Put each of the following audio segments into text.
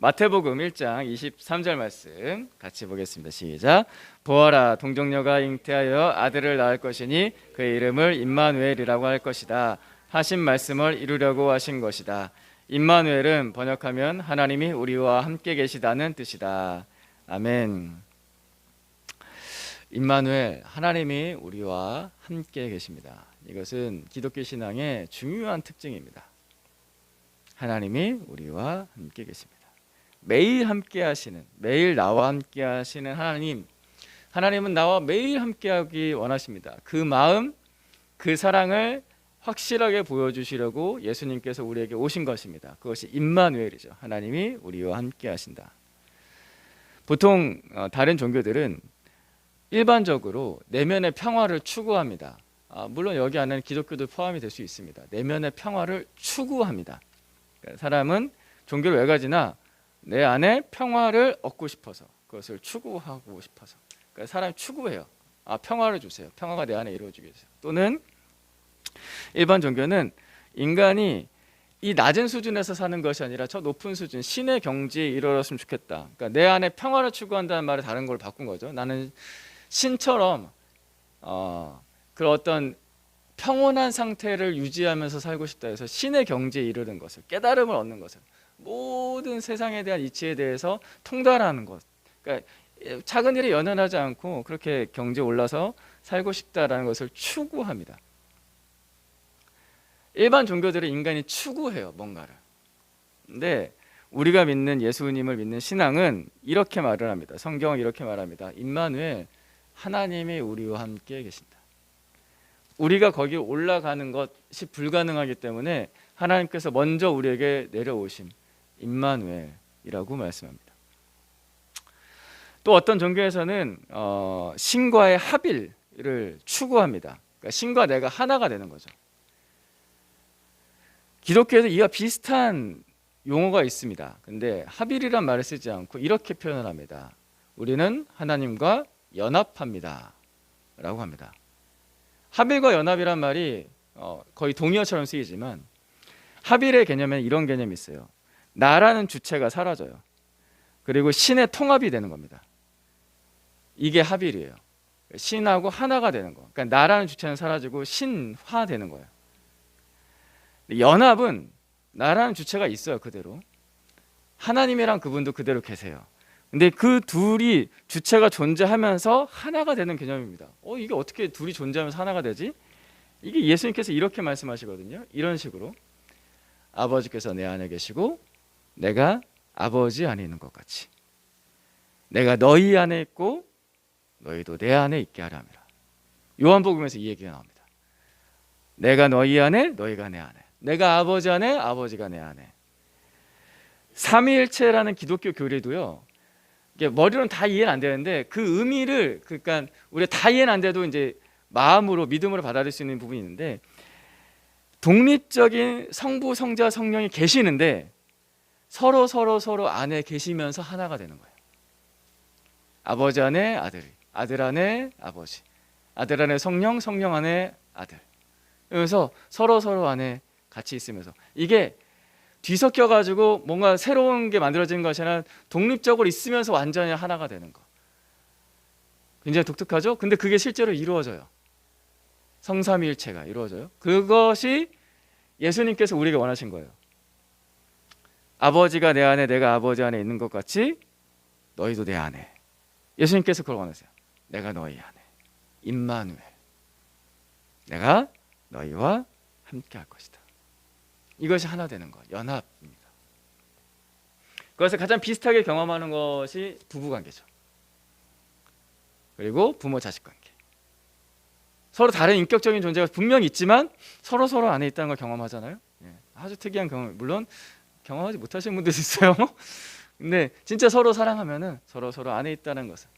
마태복음 1장 23절 말씀 같이 보겠습니다. 시작. 보아라, 동정녀가 잉태하여 아들을 낳을 것이니 그의 이름을 임마누엘이라고 할 것이다 하신 말씀을 이루려고 하신 것이다. 임마누엘은 번역하면 하나님이 우리와 함께 계시다는 뜻이다. 아멘. 임마누엘, 하나님이 우리와 함께 계십니다. 이것은 기독교 신앙의 중요한 특징입니다. 하나님이 우리와 함께 계십니다. 매일 함께 하시는, 매일 나와 함께 하시는 하나님은 나와 매일 함께 하기 원하십니다. 그 마음, 그 사랑을 확실하게 보여주시려고 예수님께서 우리에게 오신 것입니다. 그것이 임마누엘이죠. 하나님이 우리와 함께 하신다. 보통 다른 종교들은 일반적으로 내면의 평화를 추구합니다. 물론 여기 안에는 기독교도 포함이 될 수 있습니다. 내면의 평화를 추구합니다. 사람은 종교를 왜 가지나 내 안에 평화를 얻고 싶어서, 그것을 추구하고 싶어서. 그러니까 사람이 추구해요. 평화를 주세요. 평화가 내 안에 이루어지게 해주세요. 또는 일반 종교는 인간이 이 낮은 수준에서 사는 것이 아니라 저 높은 수준, 신의 경지에 이르렀으면 좋겠다. 그러니까 내 안에 평화를 추구한다는 말을 다른 걸 바꾼 거죠. 나는 신처럼 그런 어떤 평온한 상태를 유지하면서 살고 싶다 해서 신의 경지에 이르는 것을, 깨달음을 얻는 것을, 모든 세상에 대한 이치에 대해서 통달하는 것. 그러니까 작은 일에 연연하지 않고 그렇게 경지에 올라서 살고 싶다라는 것을 추구합니다. 일반 종교들은 인간이 추구해요, 뭔가를. 근데 우리가 믿는 예수님을 믿는 신앙은 이렇게 말을 합니다. 성경은 이렇게 말합니다. 임마누엘, 하나님이 우리와 함께 계신다. 우리가 거기 올라가는 것이 불가능하기 때문에 하나님께서 먼저 우리에게 내려오신 임마누엘이라고 말씀합니다. 또 어떤 종교에서는 신과의 합일을 추구합니다. 그러니까 신과 내가 하나가 되는 거죠. 기독교에도 이와 비슷한 용어가 있습니다. 근데 합일이란 말을 쓰지 않고 이렇게 표현을 합니다. 우리는 하나님과 연합합니다 라고 합니다. 합일과 연합이란 말이 거의 동의어처럼 쓰이지만 합일의 개념에는 이런 개념이 있어요. 나라는 주체가 사라져요. 그리고 신의 통합이 되는 겁니다. 이게 합일이에요. 신하고 하나가 되는 거. 그러니까 나라는 주체는 사라지고 신화되는 거예요. 연합은 나라는 주체가 있어요, 그대로. 하나님이랑 그분도 그대로 계세요. 근데 그 둘이 주체가 존재하면서 하나가 되는 개념입니다. 이게 어떻게 둘이 존재하면서 하나가 되지? 이게 예수님께서 이렇게 말씀하시거든요. 이런 식으로 아버지께서 내 안에 계시고 내가 아버지 안에 있는 것 같이 내가 너희 안에 있고 너희도 내 안에 있게 하라 함이라. 요한복음에서 이 얘기가 나옵니다. 내가 너희 안에 너희가 내 안에, 내가 아버지 안에 아버지가 내 안에. 삼위일체라는 기독교 교리도요, 이게 머리로는 다 이해는 안 되는데 그 의미를, 그러니까 우리가 다 이해는 안 돼도 이제 마음으로 믿음으로 받아들일 수 있는 부분이 있는데, 독립적인 성부, 성자, 성령이 계시는데 서로 안에 계시면서 하나가 되는 거예요. 아버지 안에 아들, 아들 안에 아버지, 아들 안에 성령, 성령 안에 아들. 그래서 서로 안에 같이 있으면서, 이게 뒤섞여 가지고 뭔가 새로운 게 만들어지는 것이 아니라 독립적으로 있으면서 완전히 하나가 되는 거. 굉장히 독특하죠? 근데 그게 실제로 이루어져요. 성삼위일체가 이루어져요. 그것이 예수님께서 우리에게 원하신 거예요. 아버지가 내 안에 내가 아버지 안에 있는 것 같이 너희도 내 안에. 예수님께서 그걸 원하세요. 내가 너희 안에. 임마누엘. 내가 너희와 함께 할 것이다. 이것이 하나 되는 것, 연합입니다. 그것을 가장 비슷하게 경험하는 것이 부부관계죠. 그리고 부모 자식 관계. 서로 다른 인격적인 존재가 분명히 있지만 서로 안에 있다는 걸 경험하잖아요. 아주 특이한 경험. 물론 경험하지 못하시는 분들도 있어요. 근데 진짜 서로 사랑하면은 서로 안에 있다는 것을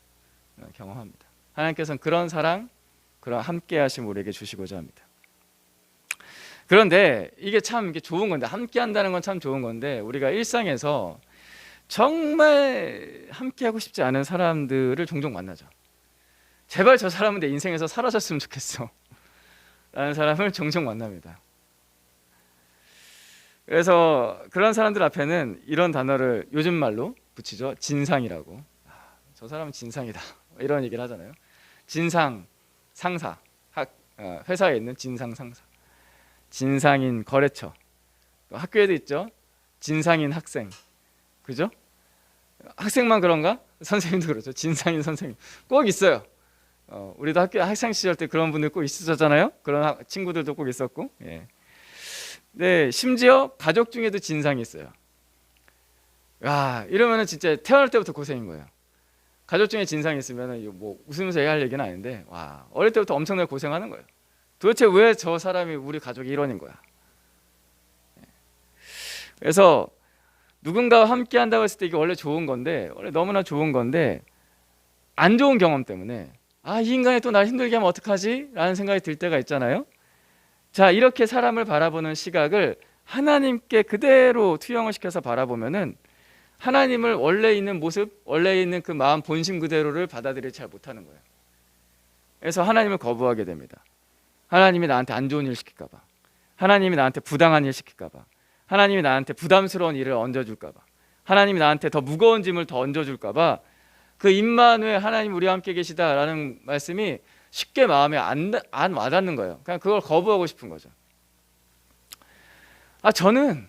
경험합니다. 하나님께서는 그런 사랑, 그런 함께하심 우리에게 주시고자 합니다. 그런데 이게 참 좋은 건데, 함께 한다는 건 참 좋은 건데, 우리가 일상에서 정말 함께 하고 싶지 않은 사람들을 종종 만나죠. 제발 저 사람은 내 인생에서 사라졌으면 좋겠어 라는 사람을 종종 만납니다. 그래서 그런 사람들 앞에는 이런 단어를 요즘 말로 붙이죠. 진상이라고. 저 사람은 진상이다. 이런 얘기를 하잖아요. 진상 상사, 회사에 있는 진상 상사, 진상인 거래처, 또 학교에도 있죠. 진상인 학생, 그죠? 학생만 그런가? 선생님도 그렇죠. 진상인 선생님 꼭 있어요. 우리도 학생 시절 때 그런 분들 꼭 있으셨잖아요. 그런 친구들도 꼭 있었고, 예. 네, 심지어 가족 중에도 진상이 있어요. 야, 이러면은 진짜 태어날 때부터 고생인 거예요. 가족 중에 진상이 있으면은 뭐 웃으면서 얘기할 얘기는 아닌데, 와, 어릴 때부터 엄청나게 고생하는 거예요. 도대체 왜 저 사람이 우리 가족이 일원인 거야? 그래서 누군가와 함께 한다고 했을 때 이게 원래 좋은 건데, 원래 너무나 좋은 건데, 안 좋은 경험 때문에 이 인간이 또 날 힘들게 하면 어떡하지? 라는 생각이 들 때가 있잖아요. 자, 이렇게 사람을 바라보는 시각을 하나님께 그대로 투영을 시켜서 바라보면은 하나님을 원래 있는 모습, 원래 있는 그 마음 본심 그대로를 받아들이지 잘 못하는 거예요. 그래서 하나님을 거부하게 됩니다. 하나님이 나한테 안 좋은 일 시킬까 봐, 하나님이 나한테 부당한 일 시킬까 봐, 하나님이 나한테 부담스러운 일을 얹어줄까 봐, 하나님이 나한테 더 무거운 짐을 더 얹어줄까 봐, 그 임마누엘 하나님 우리와 함께 계시다라는 말씀이 쉽게 마음에 안 와닿는 거예요. 그냥 그걸 거부하고 싶은 거죠. 저는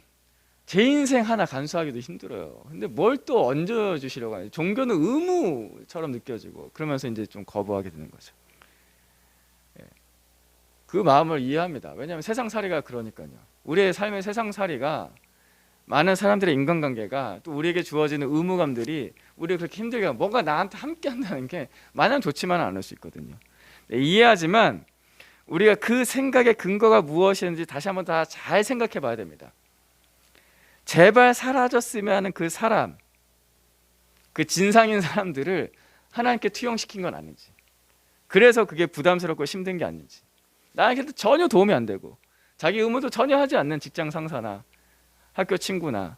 제 인생 하나 간수하기도 힘들어요. 근데 뭘 또 얹어주시려고 하냐. 종교는 의무처럼 느껴지고 그러면서 이제 좀 거부하게 되는 거죠. 그 마음을 이해합니다. 왜냐하면 세상살이가 그러니까요. 우리의 삶의 세상살이가 많은 사람들의 인간관계가 또 우리에게 주어지는 의무감들이 우리를 그렇게 힘들게 하고 뭔가 나한테 함께 한다는 게 마냥 좋지만은 않을 수 있거든요. 이해하지만 우리가 그 생각의 근거가 무엇이었는지 다시 한번 다 잘 생각해 봐야 됩니다. 제발 사라졌으면 하는 그 사람, 그 진상인 사람들을 하나님께 투영시킨 건 아닌지, 그래서 그게 부담스럽고 힘든 게 아닌지, 나에게도 전혀 도움이 안 되고 자기 의무도 전혀 하지 않는 직장 상사나 학교 친구나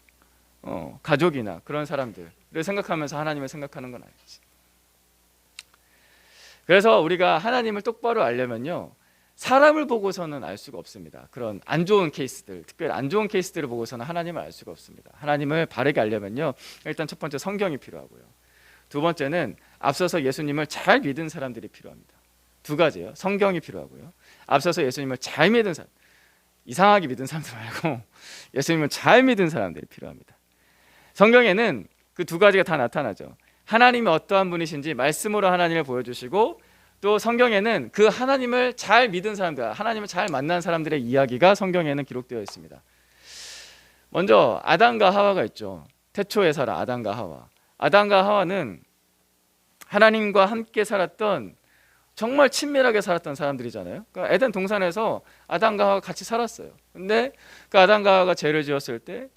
가족이나 그런 사람들을 생각하면서 하나님을 생각하는 건 아니지. 그래서 우리가 하나님을 똑바로 알려면요, 사람을 보고서는 알 수가 없습니다. 그런 안 좋은 케이스들, 특별히 안 좋은 케이스들을 보고서는 하나님을 알 수가 없습니다. 하나님을 바르게 알려면요, 일단 첫 번째 성경이 필요하고요, 두 번째는 앞서서 예수님을 잘 믿은 사람들이 필요합니다. 두 가지예요. 성경이 필요하고요, 앞서서 예수님을 잘 믿은 사람, 이상하게 믿은 사람들 말고 예수님을 잘 믿은 사람들이 필요합니다. 성경에는 그 두 가지가 다 나타나죠. 하나님이 어떠한 분이신지 말씀으로 하나님을 보여주시고, 또 성경에는 그 하나님을 잘 믿은 사람들, 하나님을 잘 만난 사람들의 이야기가 성경에는 기록되어 있습니다. 먼저 아담과 하와가 있죠. 태초에 살아 아담과 하와. 아담과 하와는 하나님과 함께 살았던, 정말 친밀하게 살았던 사람들이잖아요. 그러니까 에덴 동산에서 아담과 하와가 같이 살았어요. 근데 그 아담과 하와가 죄를 지었을 때,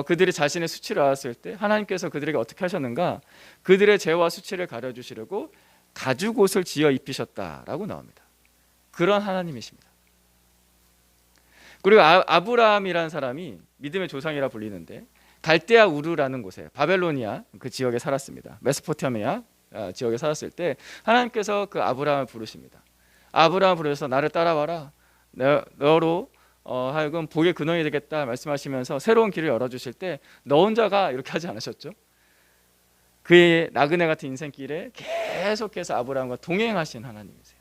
그들이 자신의 수치를 알았을 때 하나님께서 그들에게 어떻게 하셨는가? 그들의 죄와 수치를 가려주시려고 가죽 옷을 지어 입히셨다라고 나옵니다. 그런 하나님이십니다. 그리고 아브라함이라는 사람이 믿음의 조상이라 불리는데 갈대아 우르라는 곳에, 바벨로니아 그 지역에 살았습니다. 메소포타미아 지역에 살았을 때 하나님께서 그 아브라함을 부르십니다. 아브라함을 부르셔서 나를 따라와라, 너로 하여금 복의 근원이 되겠다 말씀하시면서 새로운 길을 열어주실 때 너 혼자가 이렇게 하지 않으셨죠? 그의 나그네 같은 인생길에 계속해서 아브라함과 동행하신 하나님이세요.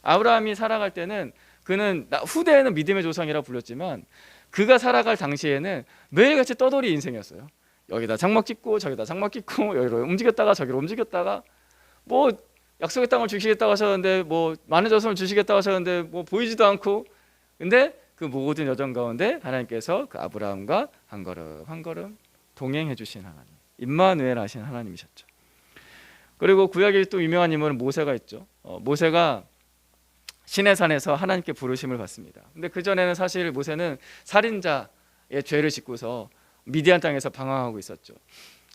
아브라함이 살아갈 때는 그는 후대에는 믿음의 조상이라 불렸지만 그가 살아갈 당시에는 매일같이 떠돌이 인생이었어요. 여기다 장막 짓고 저기다 장막 짓고, 여기로 움직였다가 저기로 움직였다가, 뭐 약속의 땅을 주시겠다고 하셨는데, 뭐 많은 자손을 주시겠다고 하셨는데 뭐 보이지도 않고, 근데 그 모든 여정 가운데 하나님께서 그 아브라함과 한 걸음 한 걸음 동행해 주신 하나님, 임마누엘 하신 하나님이셨죠. 그리고 구약에 또 유명한 인물은 모세가 있죠. 모세가 시내산에서 하나님께 부르심을 받습니다. 근데 그 전에는 사실 모세는 살인자의 죄를 짓고서 미디안 땅에서 방황하고 있었죠.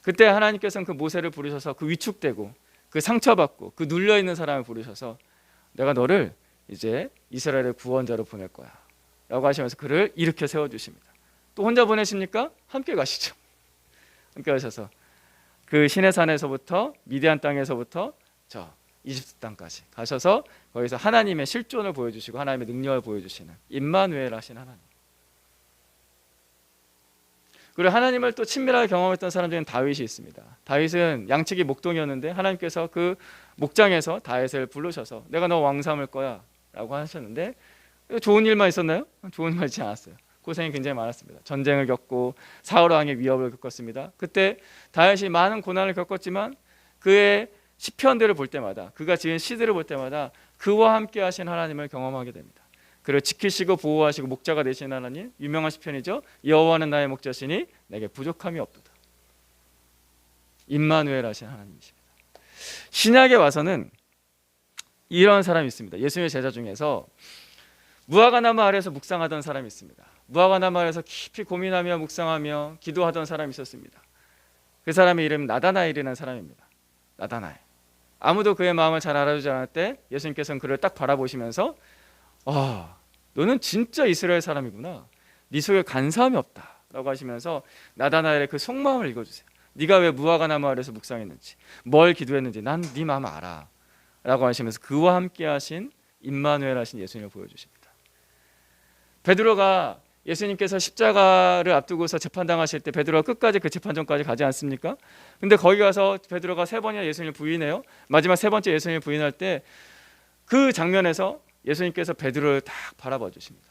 그때 하나님께서는 그 모세를 부르셔서 그 위축되고 그 상처받고 그 눌려 있는 사람을 부르셔서 내가 너를 이제 이스라엘의 구원자로 보낼 거야 라고 하시면서 그를 일으켜 세워주십니다. 또 혼자 보내십니까? 함께 가시죠. 함께 가셔서 그 시내산에서부터 미디안 땅에서부터 저 이집트 땅까지 가셔서 거기서 하나님의 실존을 보여주시고 하나님의 능력을 보여주시는 임마누엘 하신 하나님. 그리고 하나님을 또 친밀하게 경험했던 사람 중에는 다윗이 있습니다. 다윗은 양치기 목동이었는데 하나님께서 그 목장에서 다윗을 부르셔서 내가 너 왕 삼을 거야 라고 하셨는데, 좋은 일만 있었나요? 좋은 일만 있지 않았어요. 고생이 굉장히 많았습니다. 전쟁을 겪고 사울 왕의 위협을 겪었습니다. 그때 다윗이 많은 고난을 겪었지만 그의 시편들을 볼 때마다, 그가 지은 시들을 볼 때마다 그와 함께 하신 하나님을 경험하게 됩니다. 그를 지키시고 보호하시고 목자가 되신 하나님, 유명한 시편이죠. 여호와는 나의 목자시니 내게 부족함이 없도다. 임마누엘 하신 하나님이십니다. 신약에 와서는 이런 사람이 있습니다. 예수님의 제자 중에서 무화과나무 아래에서 묵상하던 사람이 있습니다. 무화과나무 아래에서 깊이 고민하며 묵상하며 기도하던 사람이 있었습니다. 그 사람의 이름은 나다나엘이라는 사람입니다. 나다나엘. 아무도 그의 마음을 잘 알아주지 않을 때 예수님께서는 그를 딱 바라보시면서 너는 진짜 이스라엘 사람이구나. 네 속에 간사함이 없다 라고 하시면서 나다나엘의 그 속마음을 읽어주세요. 네가 왜 무화과나무 아래에서 묵상했는지, 뭘 기도했는지 난 네 마음 알아 라고 하시면서 그와 함께 하신 임마누엘 하신 예수님을 보여주십니다. 베드로가 예수님께서 십자가를 앞두고서 재판당하실 때 베드로가 끝까지 그 재판정까지 가지 않습니까? 근데 거기 가서 베드로가 3번이나 예수님을 부인해요. 마지막 3번째 예수님을 부인할 때 그 장면에서 예수님께서 베드로를 딱 바라봐 주십니다.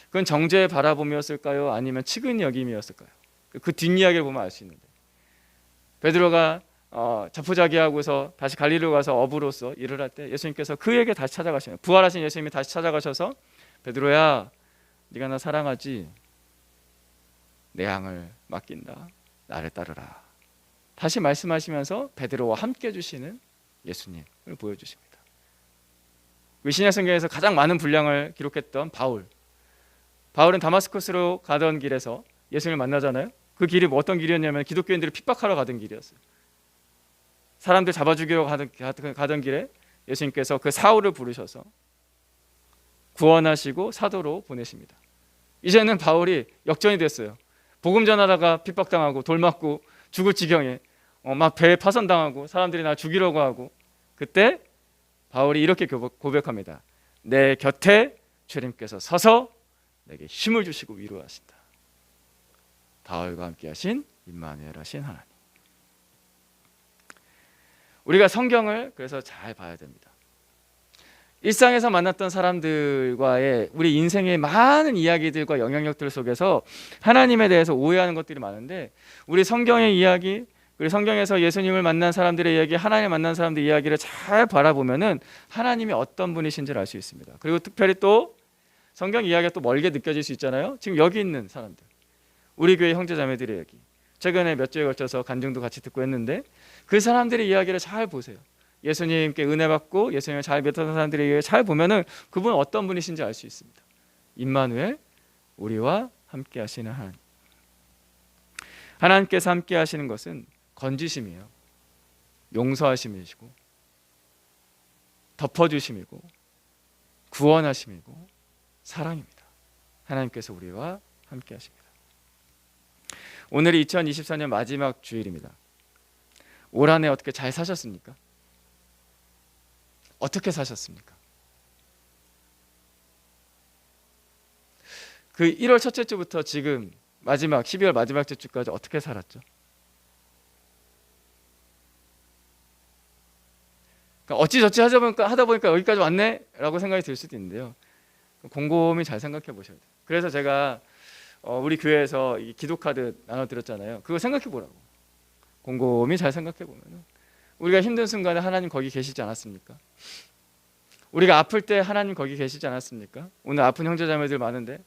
그건 정죄의 바라봄이었을까요? 아니면 측은 여김이었을까요? 그 뒷이야기를 보면 알 수 있는데, 베드로가 자포자기하고서 다시 갈릴리로 가서 어부로서 일을 할 때 예수님께서 그에게 다시 찾아가시는, 부활하신 예수님이 다시 찾아가셔서 베드로야, 네가 나 사랑하지? 내 양을 맡긴다. 나를 따르라. 다시 말씀하시면서 베드로와 함께 해주시는 예수님을 보여주십니다. 신약 성경에서 가장 많은 분량을 기록했던 바울은 다마스커스로 가던 길에서 예수님을 만나잖아요. 그 길이 어떤 길이었냐면 기독교인들을 핍박하러 가던 길이었어요. 사람들 잡아 죽이러 가던 길에 예수님께서 그 사울을 부르셔서 구원하시고 사도로 보내십니다. 이제는 바울이 역전이 됐어요. 복음 전하다가 핍박당하고 돌 맞고 죽을 지경에 막 배에 파손당하고 사람들이 나 죽이려고 하고, 그때 바울이 이렇게 고백합니다. 내 곁에 주님께서 서서 내게 힘을 주시고 위로하신다. 바울과 함께 하신 임마누엘 하신 하나님. 우리가 성경을 그래서 잘 봐야 됩니다. 일상에서 만났던 사람들과의 우리 인생의 많은 이야기들과 영향력들 속에서 하나님에 대해서 오해하는 것들이 많은데, 우리 성경의 이야기, 그리고 성경에서 예수님을 만난 사람들의 이야기, 하나님을 만난 사람들의 이야기를 잘 바라보면은 하나님이 어떤 분이신지를 알 수 있습니다. 그리고 특별히 또 성경 이야기가 또 멀게 느껴질 수 있잖아요. 지금 여기 있는 사람들, 우리 교회 형제자매들의 이야기, 최근에 몇 주에 걸쳐서 간증도 같이 듣고 했는데 그 사람들의 이야기를 잘 보세요. 예수님께 은혜 받고 예수님을 잘 믿었던 사람들의 이야기를 잘 보면은 그분은 어떤 분이신지 알 수 있습니다. 임마누엘, 우리와 함께 하시는 하나님. 하나님께서 함께 하시는 것은 건지심이에요. 용서하심이시고 덮어주심이고 구원하심이고 사랑입니다. 하나님께서 우리와 함께 하십니다. 오늘이 2024년 마지막 주일입니다. 올 한 해 어떻게 잘 사셨습니까? 어떻게 사셨습니까? 그 1월 첫째 주부터 지금 마지막 12월 마지막 주까지 어떻게 살았죠? 그러니까 어찌저찌 하다 보니까 여기까지 왔네? 라고 생각이 들 수도 있는데요. 곰곰이 잘 생각해 보셔야 돼요. 그래서 제가 우리 교회에서 이 기도카드 나눠드렸잖아요. 그거 생각해 보라고. 곰곰이 잘 생각해 보면 우리가 힘든 순간에 하나님 거기 계시지 않았습니까? 우리가 아플 때 하나님 거기 계시지 않았습니까? 오늘 아픈 형제자매들 많은데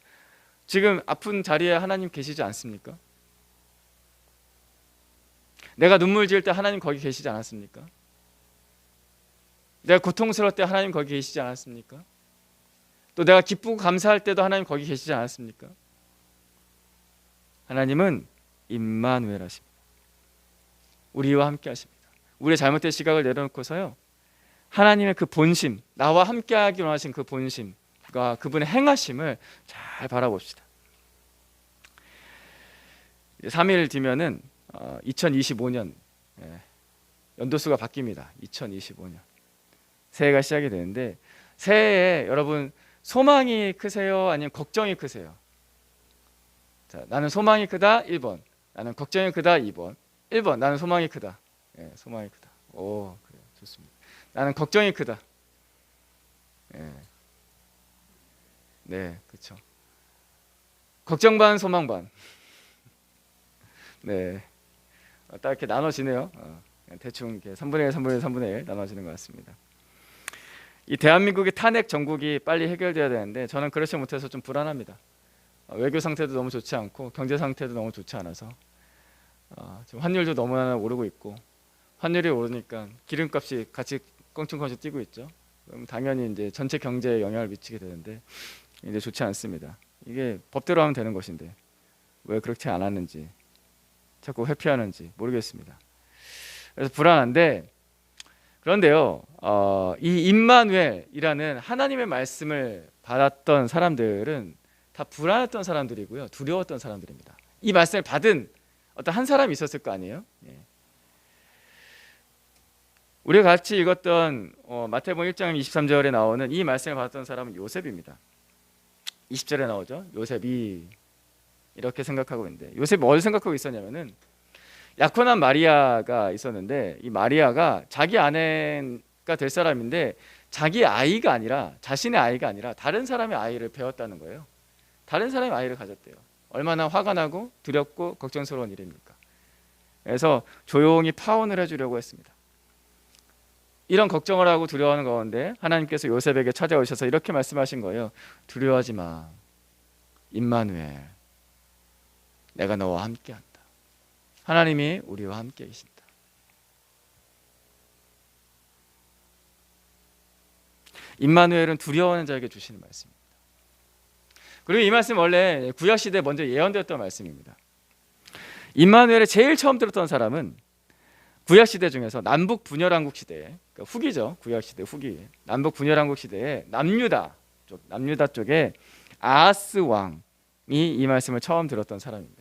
지금 아픈 자리에 하나님 계시지 않습니까? 내가 눈물 지을 때 하나님 거기 계시지 않았습니까? 내가 고통스러울 때 하나님 거기 계시지 않았습니까? 또 내가 기쁘고 감사할 때도 하나님 거기 계시지 않았습니까? 하나님은 임마누엘 하십니다. 우리와 함께 하십니다. 우리의 잘못된 시각을 내려놓고서요, 하나님의 그 본심, 나와 함께 하기 원하신 그 본심과 그분의 행하심을 잘 바라봅시다. 3일 뒤면은 2025년 연도수가 바뀝니다. 2025년 새해가 시작이 되는데, 새해에 여러분 소망이 크세요? 아니면 걱정이 크세요? 자, 나는 소망이 크다 1번. 나는 걱정이 크다 2번. 1번 나는 소망이 크다. 예, 소망이 크다. 오, 그래, 좋습니다. 나는 걱정이 크다. 예. 네, 그렇죠. 걱정 반 소망 반. 네, 딱 이렇게 나눠지네요. 대충 이렇게 3분의 1, 3분의 1, 3분의 1 나눠지는 것 같습니다. 이 대한민국의 탄핵 정국이 빨리 해결돼야 되는데 저는 그렇지 못해서 좀 불안합니다. 외교 상태도 너무 좋지 않고 경제 상태도 너무 좋지 않아서 지금 환율도 너무나 오르고 있고 환율이 오르니까 기름값이 같이 껑충껑충 뛰고 있죠. 그럼 당연히 이제 전체 경제에 영향을 미치게 되는데 이제 좋지 않습니다. 이게 법대로 하면 되는 것인데 왜 그렇지 않았는지 자꾸 회피하는지 모르겠습니다. 그래서 불안한데 그런데요, 이 임마누엘이라는 하나님의 말씀을 받았던 사람들은 다 불안했던 사람들이고요, 두려웠던 사람들입니다. 이 말씀을 받은 어떤 한 사람이 있었을 거 아니에요? 예. 우리가 같이 읽었던 마태복음 1장 23절에 나오는 이 말씀을 받았던 사람은 요셉입니다. 20절에 나오죠. 요셉이 이렇게 생각하고 있는데 요셉이 뭘 생각하고 있었냐면은 약혼한 마리아가 있었는데 이 마리아가 자기 아내가 될 사람인데 자기 아이가 아니라 자신의 아이가 아니라 다른 사람의 아이를 배웠다는 거예요. 다른 사람의 아이를 가졌대요. 얼마나 화가 나고 두렵고 걱정스러운 일입니까? 그래서 조용히 파혼을 해주려고 했습니다. 이런 걱정을 하고 두려워하는 가운데 하나님께서 요셉에게 찾아오셔서 이렇게 말씀하신 거예요. 두려워하지 마. 임마누엘, 내가 너와 함께한다. 하나님이 우리와 함께 계신다. 임마누엘은 두려워하는 자에게 주시는 말씀입니다. 그리고 이 말씀 원래 구약 시대에 먼저 예언되었던 말씀입니다. 임마누엘을 제일 처음 들었던 사람은 구약 시대 중에서 남북 분열왕국 시대에, 그러니까 후기죠. 구약 시대 후기. 남북 분열왕국 시대에 남유다 쪽에 아하스 왕이 이 말씀을 처음 들었던 사람입니다.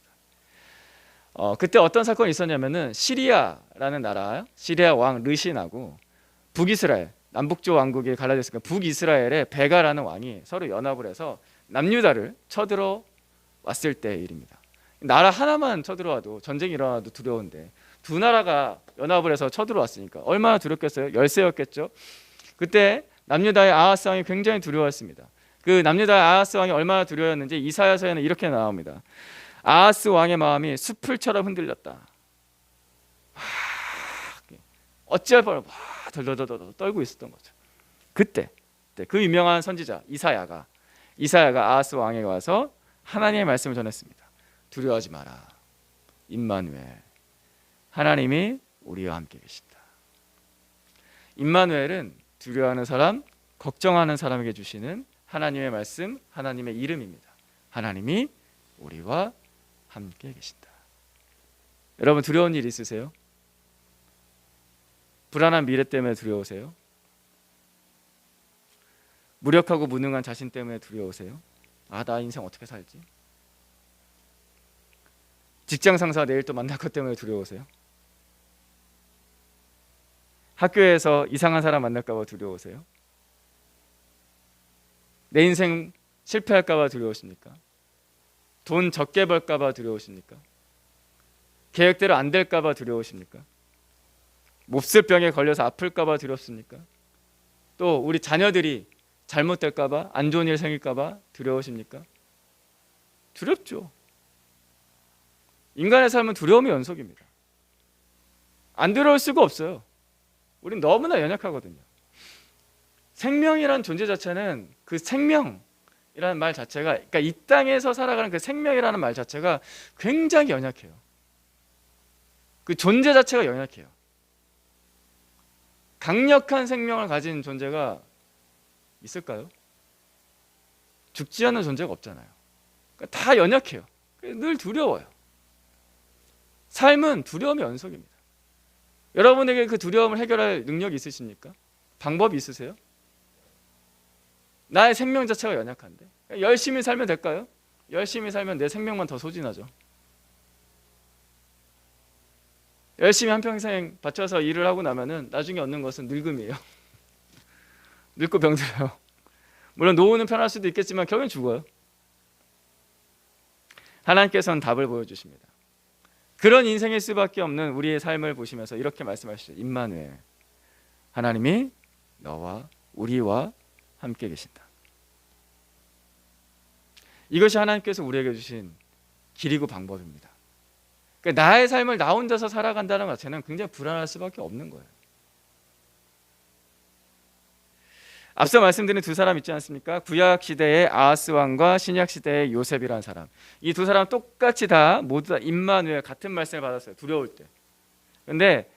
그때 어떤 사건이 있었냐면은 시리아라는 나라, 시리아 왕 르신하고 북이스라엘, 남북조 왕국이 갈라졌으니까 북이스라엘의 베가라는 왕이 서로 연합을 해서 남유다를 쳐들어 왔을 때의 일입니다. 나라 하나만 쳐들어와도 전쟁이 일어나도 두려운데 두 나라가 연합을 해서 쳐들어왔으니까 얼마나 두렵겠어요? 열세였겠죠. 그때 남유다의 아하스 왕이 굉장히 두려웠습니다. 그 남유다의 아하스 왕이 얼마나 두려웠는지 이사야서에는 이렇게 나옵니다. 아하스 왕의 마음이 수풀처럼 흔들렸다. 어찌할 뻔을 덜덜덜 떨고 있었던 거죠. 그때 그 유명한 선지자 이사야가 아하스 왕에게 와서 하나님의 말씀을 전했습니다. 두려워하지 마라. 임마누엘, 하나님이 우리와 함께 계신다. 임마누엘은 두려워하는 사람, 걱정하는 사람에게 주시는 하나님의 말씀, 하나님의 이름입니다. 하나님이 우리와 함께 계신다. 여러분 두려운 일 있으세요? 불안한 미래 때문에 두려우세요? 무력하고 무능한 자신 때문에 두려우세요? 나 인생 어떻게 살지? 직장 상사 내일 또 만날 것 때문에 두려우세요? 학교에서 이상한 사람 만날까 봐 두려우세요? 내 인생 실패할까 봐 두려우십니까? 돈 적게 벌까 봐 두려우십니까? 계획대로 안 될까 봐 두려우십니까? 몹쓸 병에 걸려서 아플까 봐 두렵습니까? 또 우리 자녀들이 잘못될까 봐, 안 좋은 일 생길까 봐 두려우십니까? 두렵죠. 인간의 삶은 두려움의 연속입니다. 안 두려울 수가 없어요. 우린 너무나 연약하거든요. 생명이라는 존재 자체는 그 생명이라는 말 자체가, 그러니까 이 땅에서 살아가는 그 생명이라는 말 자체가 굉장히 연약해요. 그 존재 자체가 연약해요. 강력한 생명을 가진 존재가 있을까요? 죽지 않는 존재가 없잖아요. 그러니까 다 연약해요. 늘 두려워요. 삶은 두려움의 연속입니다. 여러분에게 그 두려움을 해결할 능력이 있으십니까? 방법이 있으세요? 나의 생명 자체가 연약한데 열심히 살면 될까요? 열심히 살면 내 생명만 더 소진하죠. 열심히 한평생 바쳐서 일을 하고 나면은 나중에 얻는 것은 늙음이에요. 늙고 병들어요. 물론 노후는 편할 수도 있겠지만 결국엔 죽어요. 하나님께서는 답을 보여주십니다. 그런 인생일 수밖에 없는 우리의 삶을 보시면서 이렇게 말씀하시죠. 임마누엘, 하나님이 너와 우리와 함께 계신다. 이것이 하나님께서 우리에게 주신 길이고 방법입니다. 그러니까 나의 삶을 나 혼자서 살아간다는 것 자체는 굉장히 불안할 수밖에 없는 거예요. 앞서 말씀드린 두 사람 있지 않습니까? 구약 시대의 아하스 왕과 신약 시대의 요셉이라는 사람. 이 두 사람 똑같이 모두 다 임마누엘 같은 말씀을 받았어요. 두려울 때. 그런데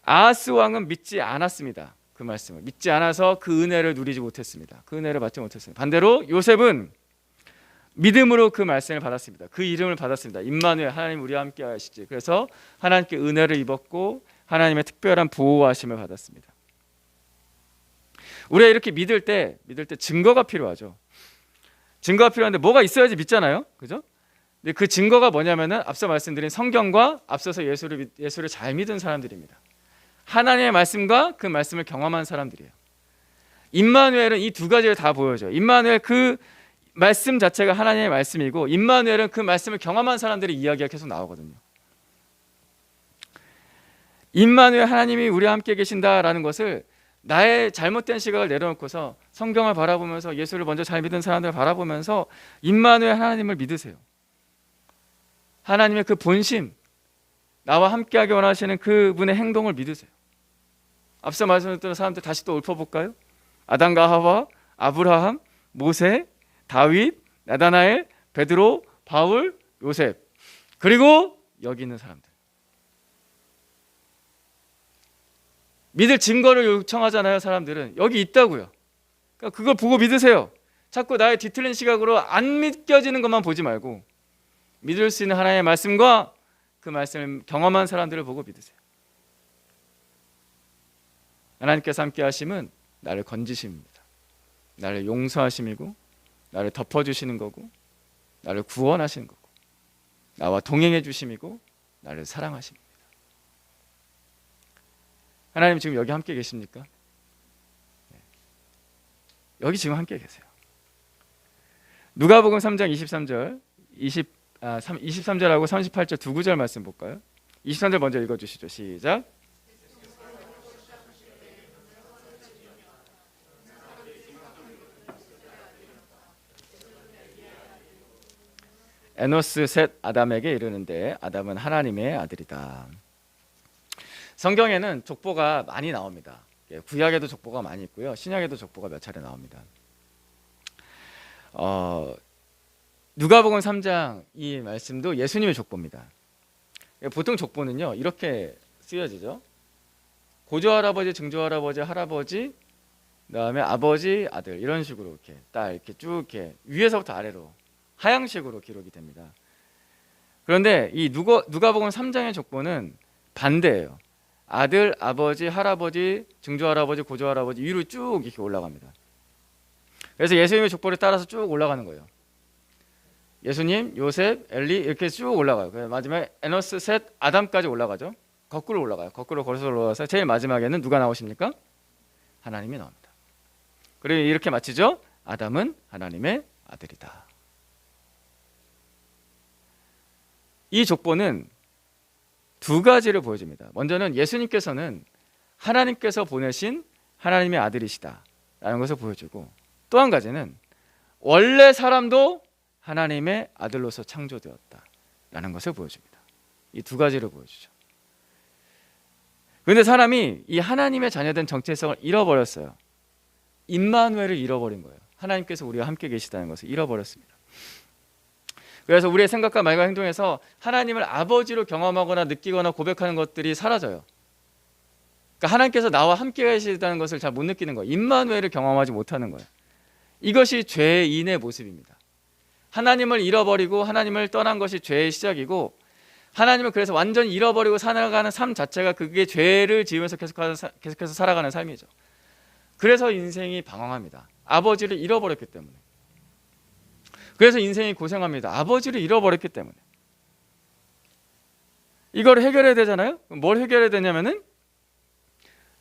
아하스 왕은 믿지 않았습니다. 그 말씀을 믿지 않아서 그 은혜를 누리지 못했습니다. 그 은혜를 받지 못했습니다. 반대로 요셉은 믿음으로 그 말씀을 받았습니다. 그 이름을 받았습니다. 임마누엘, 하나님 우리와 함께 하시지. 그래서 하나님께 은혜를 입었고 하나님의 특별한 보호하심을 받았습니다. 우리가 이렇게 믿을 때 증거가 필요하죠. 증거가 필요한데 뭐가 있어야지 믿잖아요. 그죠? 근데 그 증거가 뭐냐면은 앞서 말씀드린 성경과 앞서서 예수를 잘 믿은 사람들입니다. 하나님의 말씀과 그 말씀을 경험한 사람들이에요. 임마누엘은 이 두 가지를 다 보여줘요. 임마누엘 그 말씀 자체가 하나님의 말씀이고, 임마누엘은 그 말씀을 경험한 사람들의 이야기가 계속 나오거든요. 임마누엘, 하나님이 우리와 함께 계신다라는 것을 나의 잘못된 시각을 내려놓고서 성경을 바라보면서 예수를 먼저 잘 믿은 사람들을 바라보면서 임마누엘 하나님을 믿으세요. 하나님의 그 본심, 나와 함께하기 원하시는 그분의 행동을 믿으세요. 앞서 말씀드렸던 사람들 다시 또 읊어볼까요? 아담과 하와, 아브라함, 모세, 다윗, 나다나엘, 베드로, 바울, 요셉, 그리고 여기 있는 사람들. 믿을 증거를 요청하잖아요. 사람들은 여기 있다고요. 그러니까 그걸 보고 믿으세요. 자꾸 나의 뒤틀린 시각으로 안 믿겨지는 것만 보지 말고 믿을 수 있는 하나님의 말씀과 그 말씀을 경험한 사람들을 보고 믿으세요. 하나님께서 함께 하심은 나를 건지심입니다. 나를 용서하심이고, 나를 덮어주시는 거고, 나를 구원하시는 거고, 나와 동행해 주심이고, 나를 사랑하십니다. 하나님 지금 여기 함께 계십니까? 여기 지금 함께 계세요. 누가복음 3장 23절, 23절하고 38절 두 구절 말씀 볼까요? 23절 먼저 읽어주시죠. 시작. 에노스 셋 아담에게 이르는데 아담은 하나님의 아들이다. 성경에는 족보가 많이 나옵니다. 구약에도 족보가 많이 있고요. 신약에도 족보가 몇 차례 나옵니다. 누가복음 3장 이 말씀도 예수님의 족보입니다. 보통 족보는요 이렇게 쓰여지죠. 고조할아버지, 증조할아버지, 할아버지, 그다음에 아버지, 아들 이런 식으로 이렇게 딱 이렇게 쭉 이렇게 위에서부터 아래로 하향식으로 기록이 됩니다. 그런데 이 누가복음 3장의 족보는 반대예요. 아들, 아버지, 할아버지, 증조할아버지, 고조할아버지 위로 쭉 이렇게 올라갑니다. 그래서 예수님의 족보를 따라서 쭉 올라가는 거예요. 예수님, 요셉, 엘리 이렇게 쭉 올라가요. 그래서 마지막에 에노스, 셋, 아담까지 올라가죠. 거꾸로 올라가요. 거꾸로 걸어서 올라가서 제일 마지막에는 누가 나오십니까? 하나님이 나옵니다. 그리고 이렇게 마치죠. 아담은 하나님의 아들이다. 이 족보는 두 가지를 보여줍니다. 먼저는 예수님께서는 하나님께서 보내신 하나님의 아들이시다라는 것을 보여주고, 또 한 가지는 원래 사람도 하나님의 아들로서 창조되었다라는 것을 보여줍니다. 이 두 가지를 보여주죠. 그런데 사람이 이 하나님의 자녀된 정체성을 잃어버렸어요. 임마누엘을 잃어버린 거예요. 하나님께서 우리와 함께 계시다는 것을 잃어버렸습니다. 그래서 우리의 생각과 말과 행동에서 하나님을 아버지로 경험하거나 느끼거나 고백하는 것들이 사라져요. 그러니까 하나님께서 나와 함께 계시다는 것을 잘 못 느끼는 거예요. 임마누엘을 경험하지 못하는 거예요. 이것이 죄인의 모습입니다. 하나님을 잃어버리고 하나님을 떠난 것이 죄의 시작이고, 하나님을 그래서 완전히 잃어버리고 살아가는 삶 자체가 그게 죄를 지으면서 계속해서 살아가는 삶이죠. 그래서 인생이 방황합니다. 아버지를 잃어버렸기 때문에. 그래서 인생이 고생합니다. 아버지를 잃어버렸기 때문에. 이걸 해결해야 되잖아요. 뭘 해결해야 되냐면은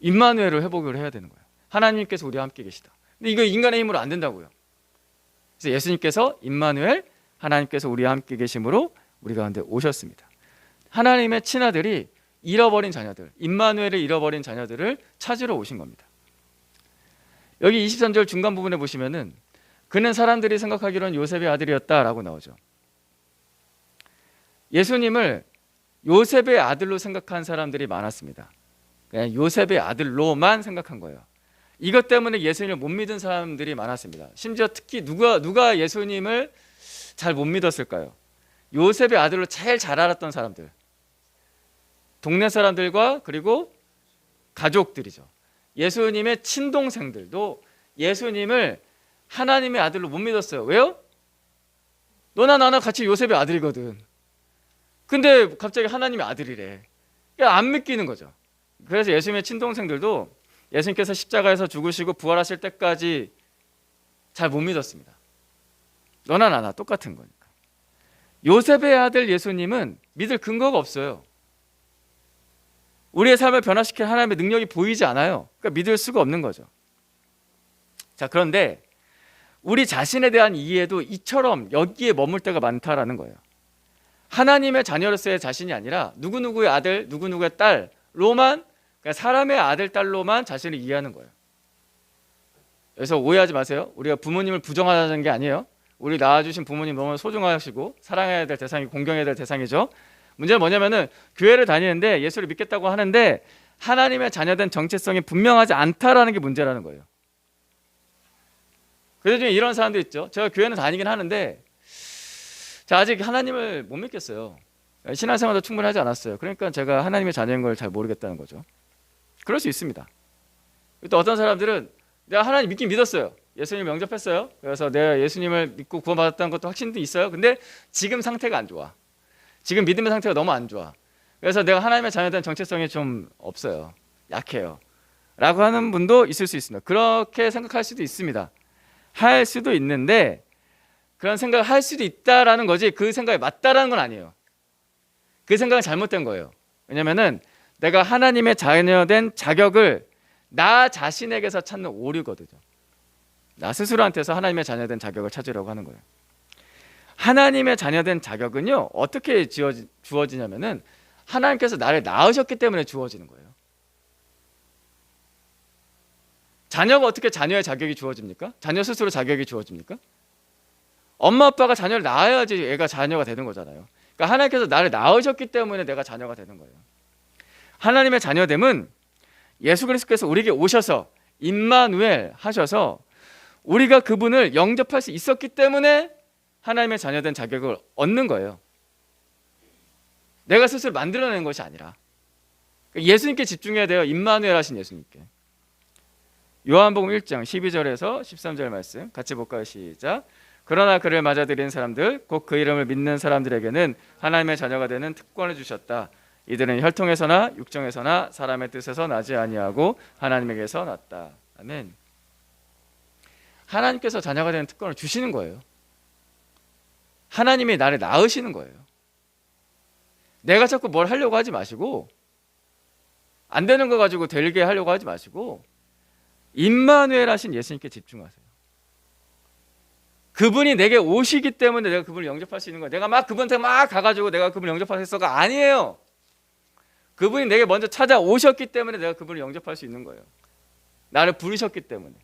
임마누엘을 회복을 해야 되는 거예요. 하나님께서 우리와 함께 계시다. 근데 이거 인간의 힘으로 안 된다고요. 그래서 예수님께서 임마누엘, 하나님께서 우리와 함께 계심으로 우리 가운데 오셨습니다. 하나님의 친아들이 잃어버린 자녀들, 임마누엘을 잃어버린 자녀들을 찾으러 오신 겁니다. 여기 23절 중간 부분에 보시면은 그는 사람들이 생각하기로는 요셉의 아들이었다라고 나오죠. 예수님을 요셉의 아들로 생각한 사람들이 많았습니다. 그냥 요셉의 아들로만 생각한 거예요. 이것 때문에 예수님을 못 믿은 사람들이 많았습니다. 심지어 특히 누가 예수님을 잘 못 믿었을까요? 요셉의 아들로 제일 잘 알았던 사람들, 동네 사람들과 그리고 가족들이죠. 예수님의 친동생들도 예수님을 하나님의 아들로 못 믿었어요. 왜요? 너나 나나 같이 요셉의 아들이거든. 근데 갑자기 하나님의 아들이래. 그러니까 안 믿기는 거죠. 그래서 예수님의 친동생들도 예수님께서 십자가에서 죽으시고 부활하실 때까지 잘 못 믿었습니다. 너나 나나 똑같은 거니까. 요셉의 아들 예수님은 믿을 근거가 없어요. 우리의 삶을 변화시킬 하나님의 능력이 보이지 않아요. 그러니까 믿을 수가 없는 거죠. 자, 그런데 우리 자신에 대한 이해도 이처럼 여기에 머물 때가 많다라는 거예요. 하나님의 자녀로서의 자신이 아니라 누구누구의 아들, 누구누구의 딸로만, 그러니까 사람의 아들, 딸로만 자신을 이해하는 거예요. 그래서 오해하지 마세요. 우리가 부모님을 부정하자는 게 아니에요. 우리 낳아주신 부모님 너무 소중하시고 사랑해야 될 대상이, 공경해야 될 대상이죠. 문제는 뭐냐면은 교회를 다니는데 예수를 믿겠다고 하는데 하나님의 자녀된 정체성이 분명하지 않다라는 게 문제라는 거예요. 그래서 중에 이런 사람도 있죠. 제가 교회는 다니긴 하는데 아직 하나님을 못 믿겠어요. 신앙생활도 충분히 하지 않았어요. 그러니까 제가 하나님의 자녀인 걸 잘 모르겠다는 거죠. 그럴 수 있습니다. 또 어떤 사람들은 내가 하나님 믿긴 믿었어요. 예수님 영접했어요. 그래서 내가 예수님을 믿고 구원받았다는 것도 확신도 있어요. 근데 지금 상태가 안 좋아. 지금 믿음의 상태가 너무 안 좋아. 그래서 내가 하나님의 자녀된 정체성이 좀 없어요. 약해요. 라고 하는 분도 있을 수 있습니다. 그렇게 생각할 수도 있습니다. 할 수도 있는데 그런 생각을 할 수도 있다라는 거지 그 생각이 맞다라는 건 아니에요. 그 생각은 잘못된 거예요. 왜냐면은 내가 하나님의 자녀된 자격을 나 자신에게서 찾는 오류거든요. 나 스스로한테서 하나님의 자녀된 자격을 찾으려고 하는 거예요. 하나님의 자녀된 자격은요 어떻게 주어지냐면은 하나님께서 나를 낳으셨기 때문에 주어지는 거예요. 자녀가 어떻게 자녀의 자격이 주어집니까? 자녀 스스로 자격이 주어집니까? 엄마 아빠가 자녀를 낳아야지 애가 자녀가 되는 거잖아요. 그러니까 하나님께서 나를 낳으셨기 때문에 내가 자녀가 되는 거예요. 하나님의 자녀됨은 예수 그리스도께서 우리에게 오셔서 임마누엘 하셔서 우리가 그분을 영접할 수 있었기 때문에 하나님의 자녀된 자격을 얻는 거예요. 내가 스스로 만들어내는 것이 아니라 예수님께 집중해야 돼요. 임마누엘 하신 예수님께. 요한복음 1장 12절에서 13절 말씀 같이 볼까요? 시작. 그러나 그를 맞아들인 사람들 곧 그 이름을 믿는 사람들에게는 하나님의 자녀가 되는 특권을 주셨다. 이들은 혈통에서나 육정에서나 사람의 뜻에서 나지 아니하고 하나님에게서 났다. 아멘. 하나님께서 자녀가 되는 특권을 주시는 거예요. 하나님이 나를 낳으시는 거예요. 내가 자꾸 뭘 하려고 하지 마시고 안 되는 거 가지고 되게 하려고 하지 마시고 임마누엘 하신 예수님께 집중하세요. 그분이 내게 오시기 때문에 내가 그분을 영접할 수 있는 거예요. 내가 막 그분한테 막 가가지고 내가 그분을 영접하겠어가 아니에요. 그분이 내게 먼저 찾아오셨기 때문에 내가 그분을 영접할 수 있는 거예요. 나를 부르셨기 때문에,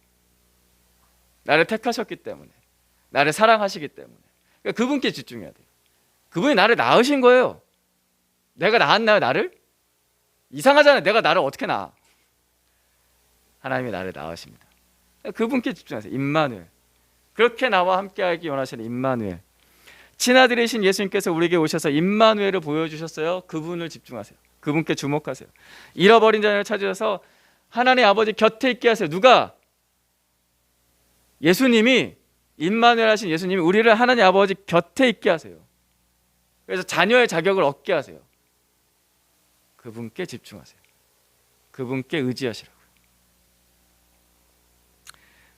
나를 택하셨기 때문에, 나를 사랑하시기 때문에. 그러니까 그분께 집중해야 돼요. 그분이 나를 낳으신 거예요. 내가 낳았나요, 나를? 이상하잖아요. 내가 나를 어떻게 낳아? 하나님이 나를 낳으십니다. 그분께 집중하세요. 임마누엘. 그렇게 나와 함께하기 원하시는 임마누엘. 친아들이신 예수님께서 우리에게 오셔서 임마누엘을 보여주셨어요. 그분을 집중하세요. 그분께 주목하세요. 잃어버린 자녀를 찾으셔서 하나님 아버지 곁에 있게 하세요. 누가? 예수님이, 임마누엘 하신 예수님이 우리를 하나님 아버지 곁에 있게 하세요. 그래서 자녀의 자격을 얻게 하세요. 그분께 집중하세요. 그분께 의지하시라고요.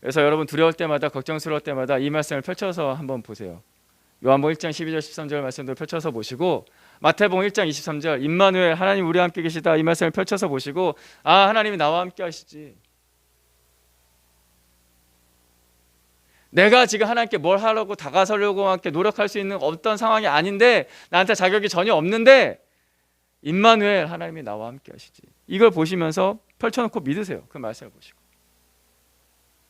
그래서 여러분 두려울 때마다, 걱정스러울 때마다 이 말씀을 펼쳐서 한번 보세요. 요한복음 1장 12절 13절 말씀도 펼쳐서 보시고, 마태복음 1장 23절 임마누엘 하나님 우리와 함께 계시다 이 말씀을 펼쳐서 보시고, 아 하나님이 나와 함께 하시지. 내가 지금 하나님께 뭘 하려고 다가서려고 이렇게 노력할 수 있는 어떤 상황이 아닌데, 나한테 자격이 전혀 없는데 임마누엘, 하나님이 나와 함께 하시지. 이걸 보시면서 펼쳐놓고 믿으세요. 그 말씀을 보시고.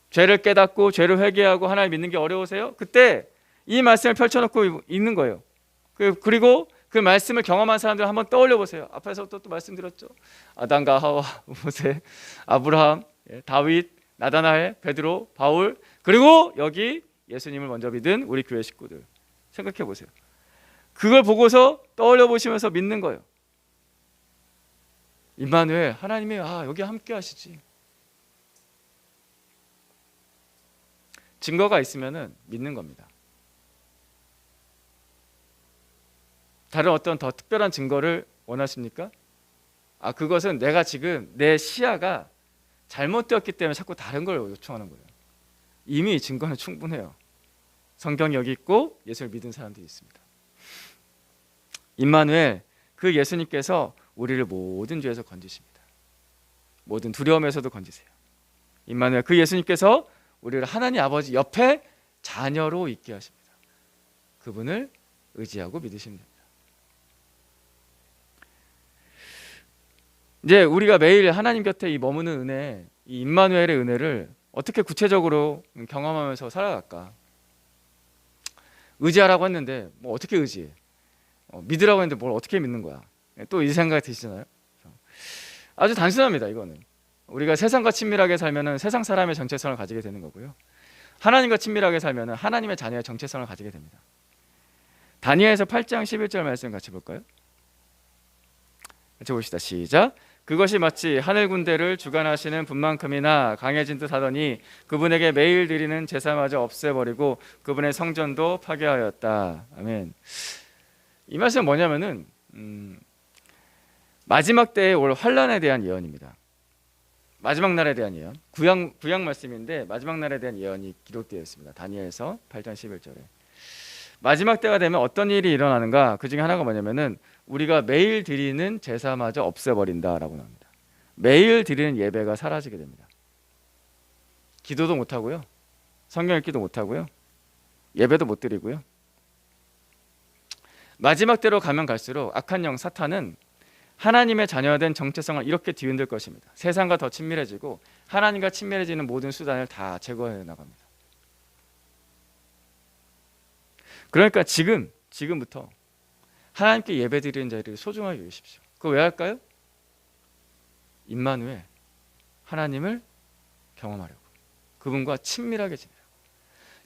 죄를 깨닫고 죄를 회개하고 하나님 믿는 게 어려우세요? 그때 이 말씀을 펼쳐놓고 있는 거예요. 그리고 그 말씀을 경험한 사람들 한번 떠올려 보세요. 앞에서 또 말씀드렸죠. 아담과 하와, 모세, 아브라함, 다윗, 나다나엘, 베드로, 바울, 그리고 여기 예수님을 먼저 믿은 우리 교회 식구들 생각해 보세요. 그걸 보고서 떠올려 보시면서 믿는 거예요. 임마누엘, 하나님이 여기 함께 하시지. 증거가 있으면은 믿는 겁니다. 다른 어떤 더 특별한 증거를 원하십니까? 그것은 내가 지금 내 시야가 잘못되었기 때문에 자꾸 다른 걸 요청하는 거예요. 이미 증거는 충분해요. 성경이 여기 있고 예수를 믿은 사람들이 있습니다. 임마누엘, 그 예수님께서 우리를 모든 죄에서 건지십니다. 모든 두려움에서도 건지세요. 임마누엘, 그 예수님께서 우리를 하나님 아버지 옆에 자녀로 있게 하십니다. 그분을 의지하고 믿으시면 됩니다. 이제 우리가 매일 하나님 곁에 이 머무는 은혜, 이 임마누엘의 은혜를 어떻게 구체적으로 경험하면서 살아갈까? 의지하라고 했는데 뭐 어떻게 의지해? 믿으라고 했는데 뭘 어떻게 믿는 거야? 또 이 생각이 드시잖아요. 아주 단순합니다. 이거는 우리가 세상과 친밀하게 살면은 세상 사람의 정체성을 가지게 되는 거고요. 하나님과 친밀하게 살면은 하나님의 자녀의 정체성을 가지게 됩니다. 다니엘서 8장 11절 말씀 같이 볼까요? 같이 봅시다. 시작. 그것이 마치 하늘 군대를 주관하시는 분만큼이나 강해진 듯 하더니 그분에게 매일 드리는 제사마저 없애버리고 그분의 성전도 파괴하였다. 아멘. 이 말씀은 뭐냐면은 마지막 때에 올 환란에 대한 예언입니다. 마지막 날에 대한 예언. 구약 말씀인데 마지막 날에 대한 예언이 기록되어 있습니다. 다니엘서 8장 11절에. 마지막 때가 되면 어떤 일이 일어나는가? 그 중에 하나가 뭐냐면은 우리가 매일 드리는 제사마저 없애버린다라고 나옵니다. 매일 드리는 예배가 사라지게 됩니다. 기도도 못하고요, 성경 읽기도 못하고요, 예배도 못 드리고요. 마지막 때로 가면 갈수록 악한 영 사탄은 하나님의 자녀된 정체성을 이렇게 뒤흔들 것입니다. 세상과 더 친밀해지고 하나님과 친밀해지는 모든 수단을 다 제거해 나갑니다. 그러니까 지금부터 하나님께 예배드리는 자리를 소중하게 여기십시오. 그거 왜 할까요? 임마누엘, 하나님을 경험하려고, 그분과 친밀하게 지내려고.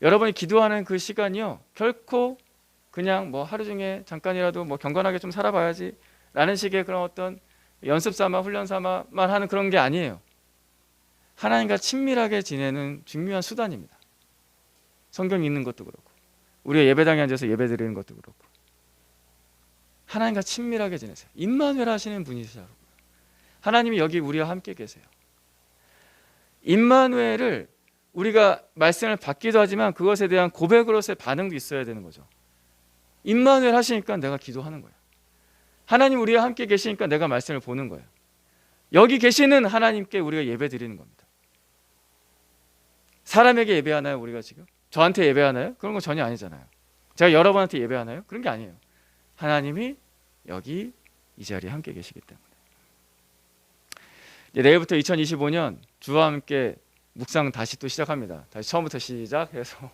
여러분이 기도하는 그 시간이요, 결코 그냥 뭐 하루 중에 잠깐이라도 뭐 경건하게 좀 살아봐야지 라는 식의 그런 어떤 연습 삼아 훈련 삼아만 하는 그런 게 아니에요. 하나님과 친밀하게 지내는 중요한 수단입니다. 성경 읽는 것도 그렇고 우리가 예배당에 앉아서 예배 드리는 것도 그렇고 하나님과 친밀하게 지내세요. 임마누엘 하시는 분이시라고요. 하나님이 여기 우리와 함께 계세요. 임마누엘을 우리가 말씀을 받기도 하지만 그것에 대한 고백으로서의 반응도 있어야 되는 거죠. 임마누엘 하시니까 내가 기도하는 거예요. 하나님 우리와 함께 계시니까 내가 말씀을 보는 거예요. 여기 계시는 하나님께 우리가 예배 드리는 겁니다. 사람에게 예배하나요? 우리가 지금? 저한테 예배하나요? 그런 거 전혀 아니잖아요. 제가 여러분한테 예배하나요? 그런 게 아니에요. 하나님이 여기 이 자리에 함께 계시기 때문에. 내일부터 2025년 주와 함께 묵상 다시 또 시작합니다. 다시 처음부터 시작해서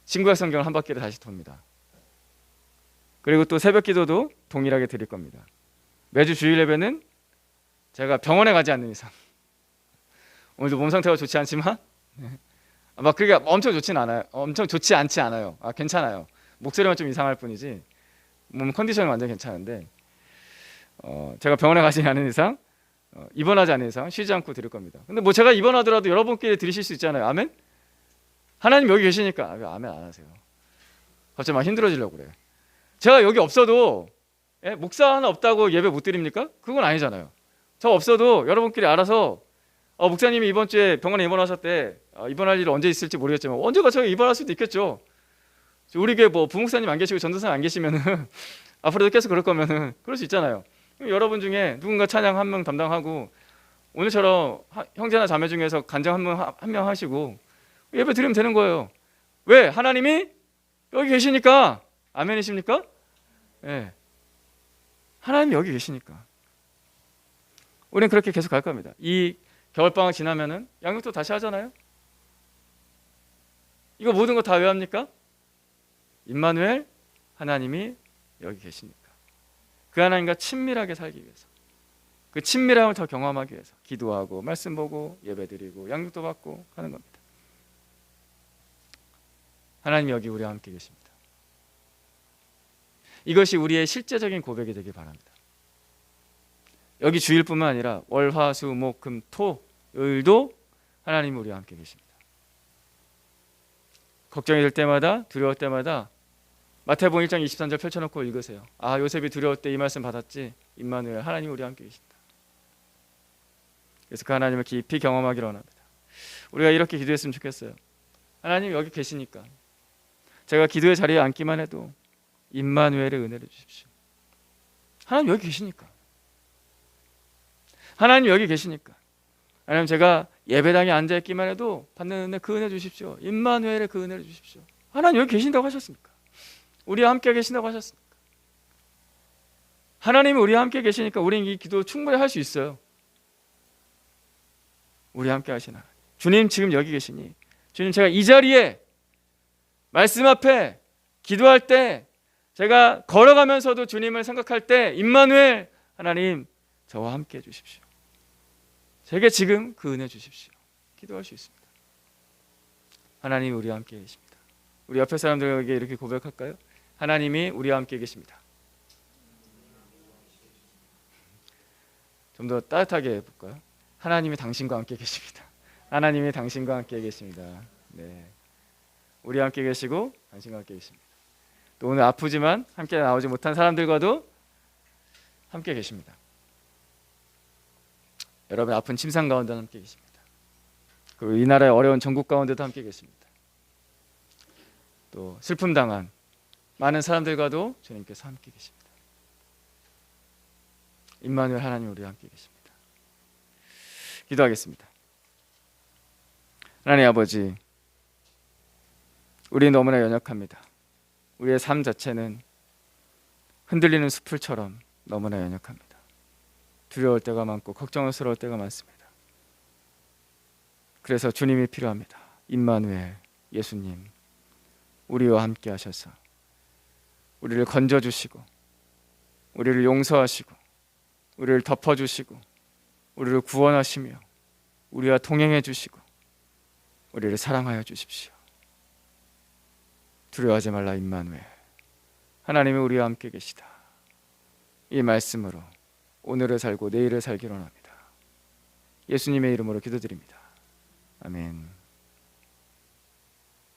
신구약 성경을 한 바퀴를 다시 돕니다. 그리고 또 새벽 기도도 동일하게 드릴 겁니다. 매주 주일 예배는 제가 병원에 가지 않는 이상, 오늘도 몸 상태가 좋지 않지만 막 그게 엄청 좋진 않아요. 엄청 좋지 않지 않아요. 괜찮아요. 목소리만 좀 이상할 뿐이지 몸 컨디션은 완전 괜찮은데 제가 병원에 가지 않는 이상, 입원하지 않는 이상 쉬지 않고 드릴 겁니다. 근데 뭐 제가 입원하더라도 여러분끼리 드리실 수 있잖아요. 아멘? 하나님 여기 계시니까 아멘 안 하세요. 갑자기 막 힘들어지려고 그래요. 제가 여기 없어도 목사 하나 없다고 예배 못 드립니까? 그건 아니잖아요. 저 없어도 여러분끼리 알아서 목사님이 이번 주에 병원에 입원하셨대. 입원할 일이 언제 있을지 모르겠지만 언제가 저희 입원할 수도 있겠죠. 우리 교회 뭐 부목사님 안 계시고 전도사님 안 계시면은 앞으로도 계속 그럴 거면은 그럴 수 있잖아요. 여러분 중에 누군가 찬양 한 명 담당하고 오늘처럼 형제나 자매 중에서 간증 한 명 하시고 예배 드리면 되는 거예요. 왜? 하나님이 여기 계시니까. 아멘이십니까? 네. 하나님이 여기 계시니까. 우리는 그렇게 계속 갈 겁니다. 이 겨울방학 지나면은 양육도 다시 하잖아요. 이거 모든 거 다 왜 합니까? 임마누엘, 하나님이 여기 계시니까. 그 하나님과 친밀하게 살기 위해서, 그 친밀함을 더 경험하기 위해서 기도하고 말씀 보고 예배드리고 양육도 받고 하는 겁니다. 하나님이 여기 우리와 함께 계십니다. 이것이 우리의 실제적인 고백이 되길 바랍니다. 여기 주일뿐만 아니라 월, 화, 수, 목, 금, 토, 요일도 하나님이 우리와 함께 계십니다. 걱정이 될 때마다, 두려울 때마다 마태복음 1장 23절 펼쳐놓고 읽으세요. 아, 요셉이 두려울 때 이 말씀 받았지. 임마누엘, 하나님이 우리와 함께 계신다. 그래서 그 하나님을 깊이 경험하기를 원합니다. 우리가 이렇게 기도했으면 좋겠어요. 하나님 여기 계시니까 제가 기도의 자리에 앉기만 해도 임마누엘의 은혜를 주십시오. 하나님 여기 계시니까. 하나님 여기 계시니까. 하나님 제가 예배당에 앉아있기만 해도 받는 은혜, 그 은혜 주십시오. 임마누엘의 그 은혜를 주십시오. 하나님 여기 계신다고 하셨습니까? 우리와 함께 계신다고 하셨습니까? 하나님이 우리와 함께 계시니까 우리는 이 기도 충분히 할 수 있어요. 우리와 함께 하신 하나님. 주님 지금 여기 계시니 주님 제가 이 자리에 말씀 앞에 기도할 때 제가 걸어가면서도 주님을 생각할 때 임마누엘 하나님 저와 함께 해주십시오. 제게 지금 그 은혜 주십시오. 기도할 수 있습니다. 하나님이 우리와 함께 계십니다. 우리 옆에 사람들에게 이렇게 고백할까요? 하나님이 우리와 함께 계십니다. 좀 더 따뜻하게 해볼까요? 하나님이 당신과 함께 계십니다. 하나님이 당신과 함께 계십니다. 네, 우리와 함께 계시고 당신과 함께 계십니다. 또 오늘 아프지만 함께 나오지 못한 사람들과도 함께 계십니다. 여러분 아픈 침상 가운데도 함께 계십니다. 그리고 이 나라의 어려운 전국 가운데도 함께 계십니다. 또 슬픔 당한 많은 사람들과도 주님께서 함께 계십니다. 임마누엘 하나님 우리와 함께 계십니다. 기도하겠습니다. 하나님 아버지, 우리 너무나 연약합니다. 우리의 삶 자체는 흔들리는 숲풀처럼 너무나 연약합니다. 두려울 때가 많고 걱정스러울 때가 많습니다. 그래서 주님이 필요합니다. 임마누엘 예수님, 우리와 함께 하셔서 우리를 건져주시고 우리를 용서하시고 우리를 덮어주시고 우리를 구원하시며 우리와 동행해 주시고 우리를 사랑하여 주십시오. 두려워하지 말라 임마누엘, 하나님이 우리와 함께 계시다. 이 말씀으로 오늘을 살고 내일을 살기로 합니다. 예수님의 이름으로 기도드립니다. 아멘.